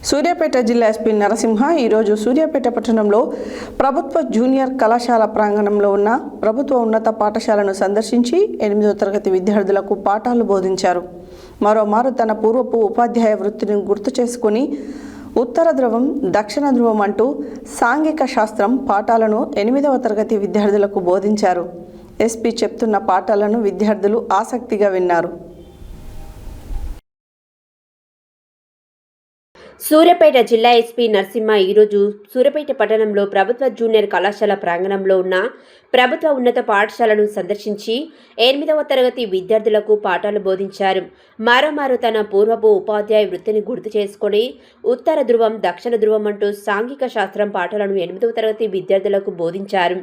సూర్యాపేట జిల్లా ఎస్పీ నరసింహ ఈరోజు సూర్యాపేట పట్టణంలో ప్రభుత్వ జూనియర్ కళాశాల ప్రాంగణంలో ఉన్న ప్రభుత్వ ఉన్నత పాఠశాలను సందర్శించి 8వ తరగతి విద్యార్థులకు పాఠాలు బోధించారు. మరోమారు తన పూర్వపు ఉపాధ్యాయ వృత్తిని గుర్తు చేసుకుని ఉత్తర ధ్రువం దక్షిణ ధ్రువం అంటూ సాంఘిక శాస్త్రం పాఠాలను 8వ తరగతి విద్యార్థులకు బోధించారు. ఎస్పీ చెప్తున్న పాఠాలను విద్యార్థులు ఆసక్తిగా విన్నారు. సూర్యాపేట జిల్లా ఎస్పీ నరసింహ ఈరోజు సూర్యాపేట పట్టణంలో ప్రభుత్వ జూనియర్ కళాశాల ప్రాంగణంలో ఉన్న ప్రభుత్వ ఉన్నత పాఠశాలను సందర్శించి 8వ తరగతి విద్యార్థులకు పాఠాలు బోధించారు. మరోమారు తన పూర్వపు ఉపాధ్యాయ వృత్తిని గుర్తు చేసుకుని ఉత్తర ధ్రువం దక్షిణ ధ్రువం అంటూ సాంఘిక శాస్త్రం పాఠాలను 8వ తరగతి విద్యార్థులకు బోధించారు.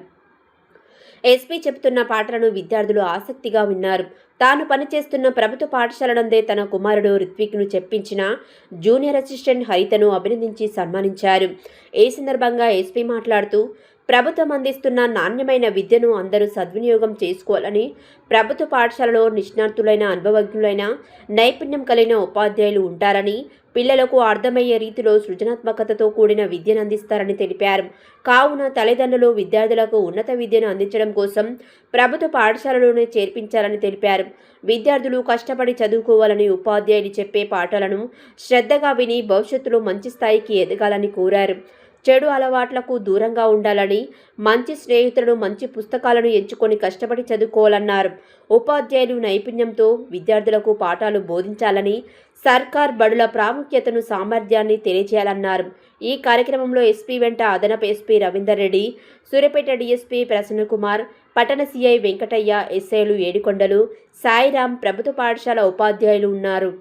ఎస్పీ చెబుతున్న పాటలను విద్యార్థులు ఆసక్తిగా విన్నారు. తాను పనిచేస్తున్న ప్రభుత్వ పాఠశాలనందే తన కుమారుడు రిత్విక్ను చెప్పించిన జూనియర్ అసిస్టెంట్ హరితను అభినందించి సన్మానించారు. ఈ సందర్భంగా ఎస్పీ మాట్లాడుతూ ప్రభుత్వం అందిస్తున్న నాణ్యమైన విద్యను అందరూ సద్వినియోగం చేసుకోవాలని, ప్రభుత్వ పాఠశాలలో నిష్ణాతులైన అనుభవజ్ఞులైన నైపుణ్యం కలిగిన ఉపాధ్యాయులు ఉంటారని, పిల్లలకు అర్థమయ్యే రీతిలో సృజనాత్మకతతో కూడిన విద్యను అందిస్తారని తెలిపారు. కావున తల్లిదండ్రులు విద్యార్థులకు ఉన్నత విద్యను అందించడం కోసం ప్రభుత్వ పాఠశాలలోనే చేర్పించాలని తెలిపారు. విద్యార్థులు కష్టపడి చదువుకోవాలని, ఉపాధ్యాయులు చెప్పే పాఠాలను శ్రద్ధగా విని భవిష్యత్తులో మంచి స్థాయికి ఎదగాలని కోరారు. చెడు అలవాట్లకు దూరంగా ఉండాలని, మంచి స్నేహితులను, మంచి పుస్తకాలను ఎంచుకొని కష్టపడి చదువుకోవాలన్నారు. ఉపాధ్యాయులు నైపుణ్యంతో విద్యార్థులకు పాఠాలు బోధించాలని, సర్కార్ బడుల ప్రాముఖ్యతను, సామర్థ్యాన్ని తెలియజేయాలన్నారు. ఈ కార్యక్రమంలో ఎస్పీ వెంట అదనపు ఎస్పీ రవీందర్ రెడ్డి, సూర్యాపేట డీఎస్పీ ప్రసన్నకుమార్, పట్టణ సిఐ వెంకటయ్య, ఎస్ఐలు ఏడుకొండలు, సాయిరాం, ప్రభుత్వ పాఠశాల ఉపాధ్యాయులు ఉన్నారు.